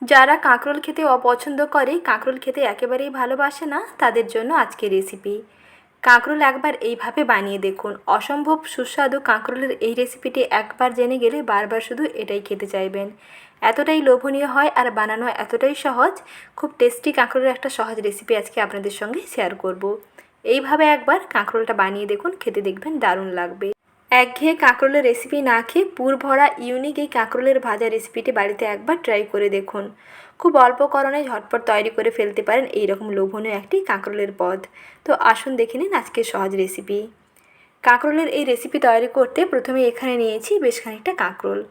যারা কাঁকরোল খেতে অপছন্দ করে, কাঁকরোল খেতে একেবারেই ভালোবাসে না, তাদের জন্য আজকের রেসিপি। কাঁকরোল একবার এইভাবে বানিয়ে দেখুন। অসম্ভব সুস্বাদু কাঁকরোলের এই রেসিপিটি একবার জেনে গেলে বারবার শুধু এটাই খেতে চাইবেন। এতটাই লোভনীয় হয় আর বানানো এতটাই সহজ। খুব টেস্টি কাঁকরোলের একটা সহজ রেসিপি আজকে আপনাদের সঙ্গে শেয়ার করব। এইভাবে একবার কাঁকরোলটা বানিয়ে দেখুন, খেতে দেখবেন দারুণ লাগবে। একঘেয়ে কাঁকরোলের রেসিপি না খেয়ে পুরভরা ইউনিক এই কাঁকরোলের ভাজা রেসিপিটি বাড়িতে একবার ট্রাই করে দেখুন। খুব অল্প করণে ঝটপট তৈরি করে ফেলতে পারেন এইরকম লোভনীয় একটি কাঁকরোলের পদ। তো আসুন দেখে নিন আজকের সহজ রেসিপি। কাঁকরোলের এই রেসিপি তৈরি করতে প্রথমে এখানে নিয়েছি বেশ খানিকটা কাঁকরোল।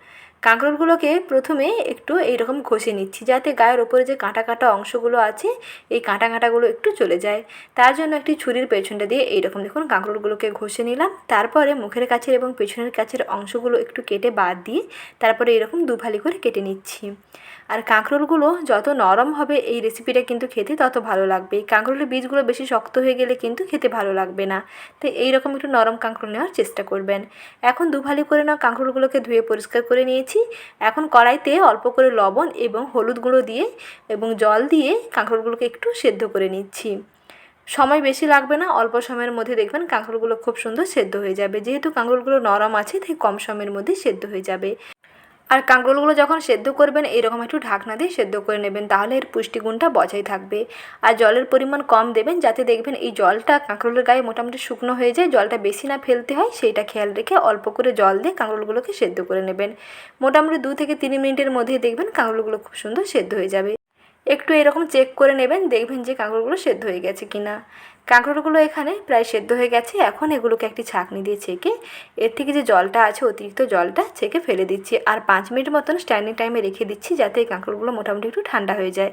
কাঁকরোলগুলোকে প্রথমে একটু এইরকম ঘষে নিচ্ছি, যাতে গায়ের ওপরে যে কাঁটা কাঁটা অংশগুলো আছে এই কাঁটা কাঁটাগুলো একটু চলে যায়। তার জন্য একটি ছুরির পেছনটা দিয়ে এইরকম দেখুন কাঁকরোলগুলোকে ঘষে নিলাম। তারপরে মুখের কাছের এবং পেছনের কাছের অংশগুলো একটু কেটে বাদ দিয়ে তারপরে এরকম দুফালি করে কেটে নিচ্ছি। আর কাঁকরোলগুলো যত নরম হবে এই রেসিপিটা কিন্তু খেতে তত ভালো লাগবে। কাঁকরোলের বীজগুলো বেশি শক্ত হয়ে গেলে কিন্তু খেতে ভালো লাগবে না। তো এইরকম একটু নরম কাঁকরোল নেওয়ার চেষ্টা করবেন। এখন দুফালি করে নেওয়া কাঁকরোলগুলোকে ধুয়ে পরিষ্কার করে নিয়েছি। এখন কড়াইতে অল্প করে লবণ এবং হলুদ গুঁড়ো দিয়ে এবং জল দিয়ে কাঁকরোলগুলোকে একটু সেদ্ধ করে নিচ্ছি। সময় বেশি লাগবে না, অল্প সময়ের মধ্যে দেখবেন কাঁকরোলগুলো খুব সুন্দর সেদ্ধ হয়ে যাবে। যেহেতু কাঁকরোলগুলো নরম আছে তাই কম সময়ের মধ্যে সেদ্ধ হয়ে যাবে। আর কাঁকরোলগুলো যখন সেদ্ধ করবেন এরকম একটু ঢাকনা দিয়ে সেদ্ধ করে নেবেন, তাহলে এর পুষ্টিগুণটা বজায় থাকবে। আর জলের পরিমাণ কম দেবেন, যাতে দেখবেন এই জলটা কাঁকরোলের গায়ে মোটামুটি শুকনো হয়ে যায়, জলটা বেশি না ফেলতে হয় সেইটা খেয়াল রেখে অল্প করে জল দিয়ে কাঁকরোলগুলোকে সেদ্ধ করে নেবেন। মোটামুটি 2 থেকে 3 মিনিটের মধ্যেই দেখবেন কাঁকরোলগুলো খুব সুন্দর সেদ্ধ হয়ে যাবে। একটু এরকম চেক করে নেবেন, দেখবেন যে কাঁকরোলগুলো সেদ্ধ হয়ে গেছে কিনা। কাঁকরোলগুলো এখানে প্রায় সেদ্ধ হয়ে গেছে। এখন এগুলোকে একটি ছাঁকনি দিয়ে ছেঁকে এর থেকে যে জলটা আছে অতিরিক্ত জলটা ছেঁকে ফেলে দিচ্ছি। আর 5 মিনিট মতন স্ট্যান্ডিং টাইমে রেখে দিচ্ছি, যাতে এই কাঁকরোলগুলো মোটামুটি একটু ঠান্ডা হয়ে যায়।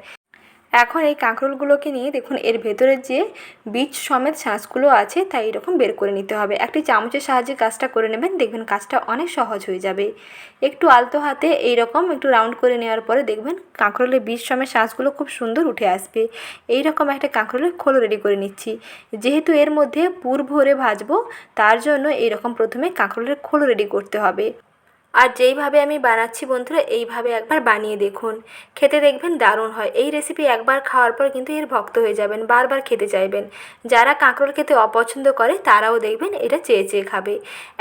এখন এই কাঁকরোলগুলোকে নিয়ে দেখুন এর ভেতরের যে বীজ সমেত শাঁসগুলো আছে তাই এরকম বের করে নিতে হবে। একটি চামচের সাহায্যে কাজটা করে নেবেন, দেখবেন কাজটা অনেক সহজ হয়ে যাবে। একটু আলতো হাতে এইরকম একটু রাউন্ড করে নেওয়ার পরে দেখবেন কাঁকরোলের বীজ সমেত শাঁসগুলো খুব সুন্দর উঠে আসবে। এইরকম একটা কাঁকরোলের খোল রেডি করে নিচ্ছি। যেহেতু এর মধ্যে পুর ভরে ভাজবো, তার জন্য এইরকম প্রথমে কাঁকরোলের খোল রেডি করতে হবে। আর যেইভাবে আমি বানাচ্ছি বন্ধুরা, এইভাবে একবার বানিয়ে দেখুন, খেতে দেখবেন দারুণ হয়। এই রেসিপি একবার খাওয়ার পর কিন্তু এর ভক্ত হয়ে যাবেন, বারবার খেতে চাইবেন। যারা কাঁকরোল খেতে অপছন্দ করে তারাও দেখবেন এটা চেয়ে চেয়ে খাবে।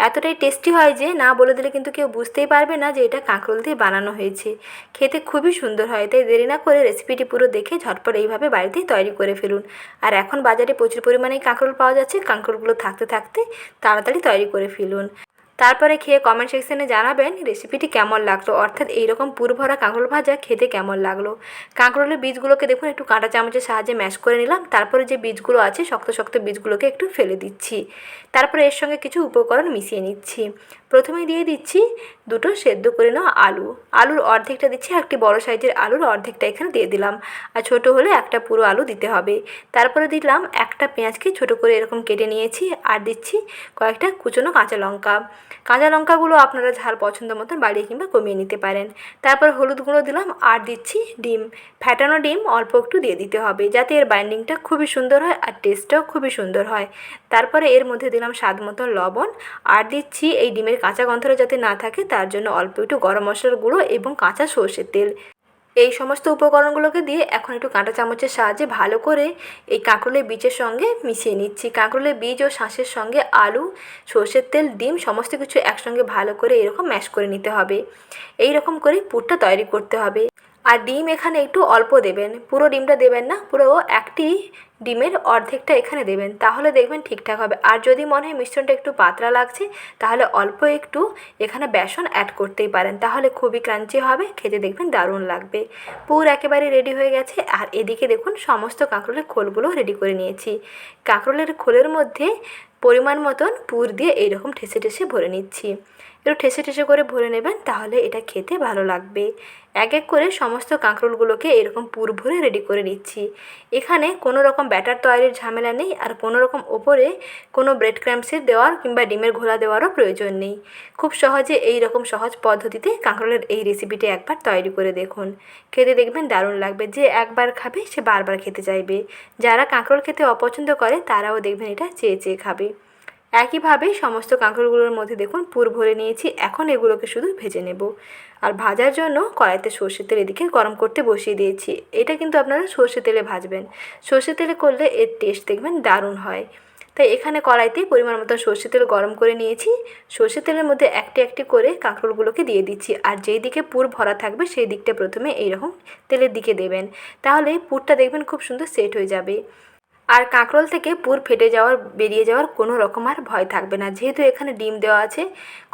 এতটাই টেস্টি হয় যে না বলে দিলে কিন্তু কেউ বুঝতেই পারবে না যে এটা কাঁকরোল দিয়ে বানানো হয়েছে। খেতে খুবই সুন্দর হয়। তাই দেরি না করে রেসিপিটি পুরো দেখে ঝটপট এইভাবে বাড়িতেই তৈরি করে ফেলুন। আর এখন বাজারে প্রচুর পরিমাণে কাঁকরোল পাওয়া যাচ্ছে, কাঁকরোলগুলো থাকতে থাকতে তাড়াতাড়ি তৈরি করে ফেলুন। তারপরে খেয়ে কমেন্ট সেকশনে জানাবেন রেসিপিটি কেমন লাগলো, অর্থাৎ এইরকম পুরভরা কাঁকরোল ভাজা খেতে কেমন লাগলো। কাঁকরোলের বীজগুলোকে দেখুন একটু কাঁটা চামচের সাহায্যে ম্যাশ করে নিলাম। তারপরে যে বীজগুলো আছে শক্ত শক্ত বীজগুলোকে একটু ফেলে দিচ্ছি। তারপরে এর সঙ্গে কিছু উপকরণ মিশিয়ে নিচ্ছি। প্রথমে দিয়ে দিচ্ছি দুটো সেদ্ধ করে নেওয়া আলু। আলুর অর্ধেকটা দিচ্ছি, একটি বড় সাইজের আলুর অর্ধেকটা এখানে দিয়ে দিলাম। আর ছোটো হলে একটা পুরো আলু দিতে হবে। তারপরে দিলাম একটা পেঁয়াজকে ছোটো করে এরকম কেটে নিয়েছি। আর দিচ্ছি কয়েকটা কুচনো কাঁচা লঙ্কা। কাঁচা লঙ্কাগুলো আপনারা ঝাল পছন্দ মতন বাড়িয়ে কিংবা কমিয়ে নিতে পারেন। তারপর হলুদ গুঁড়ো দিলাম আর দিচ্ছি ডিম। ফ্যাটানো ডিম অল্প একটু দিয়ে দিতে হবে, যাতে এর বাইন্ডিংটা খুবই সুন্দর হয় আর টেস্টটাও খুবই সুন্দর হয়। তারপরে এর মধ্যে দিলাম স্বাদ মতো লবণ। আর দিচ্ছি এই ডিমের কাঁচা গন্ধটা যাতে না থাকে তার জন্য অল্প একটু গরম মশলার গুঁড়ো এবং কাঁচা সর্ষের তেল। এই সমস্ত উপকরণগুলোকে দিয়ে এখন একটু কাঁটা চামচের সাহায্যে ভালো করে এই কাঁকরোলের বীজের সঙ্গে মিশিয়ে নিচ্ছি। কাঁকরোলের বীজ ও শাঁসের সঙ্গে আলু, সর্ষের তেল, ডিম সমস্ত কিছু একসঙ্গে ভালো করে এরকম ম্যাশ করে নিতে হবে। এই রকম করে পুরটা তৈরি করতে হবে। আর ডিম এখানে একটু অল্প দেবেন, পুরো ডিমটা দেবেন না, পুরো একটি ডিমের অর্ধেকটা এখানে দেবেন, তাহলে দেখবেন ঠিকঠাক হবে। আর যদি মনে হয় মিশ্রণটা একটু পাতলা লাগছে তাহলে অল্প একটু এখানে বেসন অ্যাড করতেই পারেন, তাহলে খুবই ক্রাঞ্চি হবে, খেতে দেখবেন দারুণ লাগবে। পুর একেবারে রেডি হয়ে গেছে। আর এদিকে দেখুন সমস্ত কাঁকরোলের খোলগুলো রেডি করে নিয়েছি। কাঁকরোলের খোলের মধ্যে পরিমাণ মতন পুর দিয়ে এইরকম ঠেসে ঠেসে ভরে নিচ্ছি। একটু ঠেসে ঠেসে করে ভরে নেবেন, তাহলে এটা খেতে ভালো লাগবে। এক এক করে সমস্ত কাঁকরোলগুলোকে এরকম পুর ভরে রেডি করে নিচ্ছি। এখানে কোনো রকম ব্যাটার তৈরির ঝামেলা নেই, আর কোনো রকম ওপরে কোনো ব্রেড ক্রাম্বসের দেওয়ার কিংবা ডিমের ঘোলা দেওয়ারও প্রয়োজন নেই। খুব সহজে এই রকম সহজ পদ্ধতিতে কাঁকরোলের এই রেসিপিটি একবার তৈরি করে দেখুন, খেতে দেখবেন দারুণ লাগবে। যে একবার খাবে সে বারবার খেতে চাইবে। যারা কাঁকরোল খেতে অপছন্দ করে তারাও দেখবেন এটা চেয়ে চেয়ে খাবে। একইভাবে সমস্ত কাঁকরোলগুলোর মধ্যে দেখুন পুর ভরে নিয়েছি। এখন এগুলোকে শুধু ভেজে নেব। আর ভাজার জন্য কড়াইতে সর্ষের তেল এদিকে গরম করতে বসিয়ে দিয়েছি। এটা কিন্তু আপনারা সর্ষের তেলে ভাজবেন। সর্ষের তেলে করলে এর টেস্ট দেখবেন দারুণ হয়। তাই এখানে কড়াইতে পরিমাণ মতো সর্ষের তেল গরম করে নিয়েছি। সর্ষের তেলের মধ্যে একটি একটি করে কাঁকরোলগুলোকে দিয়ে দিচ্ছি। আর যেই দিকে পুর ভরা থাকবে সেই দিকটা প্রথমে এইরকম তেলের দিকে দেবেন। তাহলে পুরটা দেখবেন খুব সুন্দর সেট হয়ে যাবে। আর কাঁকরোল থেকে পুর ফেটে যাওয়ার বেরিয়ে যাওয়ার কোনো রকম আর ভয় থাকবে না। যেহেতু এখানে ডিম দেওয়া আছে,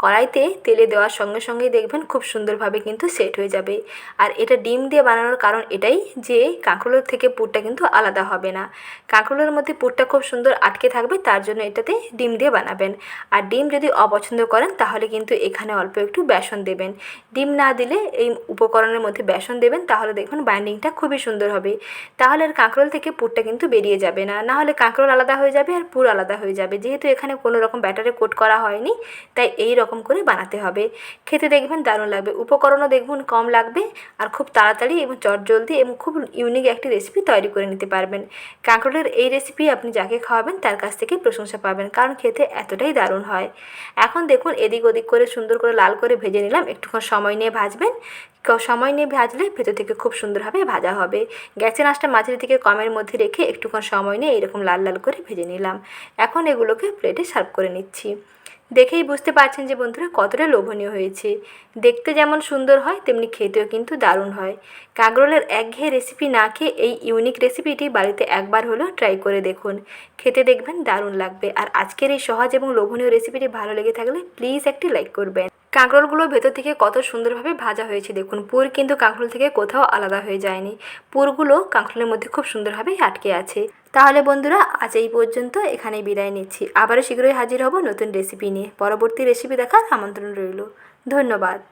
কড়াইতে তেলে দেওয়ার সঙ্গে সঙ্গেই দেখবেন খুব সুন্দরভাবে কিন্তু সেট হয়ে যাবে। আর এটা ডিম দিয়ে বানানোর কারণ এটাই যে কাঁকরোলের থেকে পুরটা কিন্তু আলাদা হবে না। কাঁকরোলের মধ্যে পুরটা খুব সুন্দর আটকে থাকবে, তার জন্য এটাতে ডিম দিয়ে বানাবেন। আর ডিম যদি অপছন্দ করেন তাহলে কিন্তু এখানে অল্প একটু বেসন দেবেন। ডিম না দিলে এই উপকরণের মধ্যে বেসন দেবেন, তাহলে দেখুন বাইন্ডিংটা খুবই সুন্দর হবে। তাহলে আর কাঁকরোল থেকে পুরটা কিন্তু বেরিয়ে যাবে না। নাহলে কাঁকরোল আলাদা হয়ে যাবে আর পুর আলাদা হয়ে যাবে। যেহেতু এখানে কোনো রকম ব্যাটারে কোট করা হয়নি, তাই এই রকম করে বানাতে হবে। খেতে দেখবেন দারুণ লাগবে। উপকরণও দেখুন কম লাগবে আর খুব তাড়াতাড়ি এবং চটজলদি এবং খুব ইউনিক একটি রেসিপি তৈরি করে নিতে পারবেন। কাঁকরোলের এই রেসিপি আপনি যাকে খাওয়াবেন তার কাছ থেকে প্রশংসা পাবেন, কারণ খেতে এতটাই দারুণ হয়। এখন দেখুন এদিক ওদিক করে সুন্দর করে লাল করে ভেজে নিলাম। একটুক্ষণ সময় নিয়ে ভাজবেন। সময় নিয়ে ভাজলে ভেতর থেকে খুব সুন্দরভাবে ভাজা হবে। গ্যাসের আঁচটা মাঝারি থেকে কমের মধ্যে রেখে একটুক্ষণ সময় নিয়ে এরকম লাল লাল করে ভেজে নিলাম। এখন এগুলোকে প্লেটে সার্ভ করে নিচ্ছি। দেখেই বুঝতে পারছেন যে বন্ধুরা কতটা লোভনীয় হয়েছে। দেখতে যেমন সুন্দর হয় তেমনি খেতেও কিন্তু দারুণ হয়। কাঁকরোলের একঘেয়ে রেসিপি না খেয়ে এই ইউনিক রেসিপিটি বাড়িতে একবার হলেও ট্রাই করে দেখুন। খেতে দেখবেন দারুণ লাগবে। আর আজকের এই সহজ এবং লোভনীয় রেসিপিটি ভালো লেগে থাকলে প্লিজ একটি লাইক করবেন। কাঁকরোলগুলো ভেতর থেকে কত সুন্দরভাবে ভাজা হয়েছে দেখুন। পুর কিন্তু কাঁকরোল থেকে কোথাও আলাদা হয়ে যায়নি। পুরগুলো কাঁকরোলের মধ্যে খুব সুন্দরভাবেই আটকে আছে। তাহলে বন্ধুরা আজ এই পর্যন্ত, এখানেই বিদায় নিচ্ছি। আবারও শীঘ্রই হাজির হব নতুন রেসিপি নিয়ে। পরবর্তী রেসিপি দেখার আমন্ত্রণ রইল। ধন্যবাদ।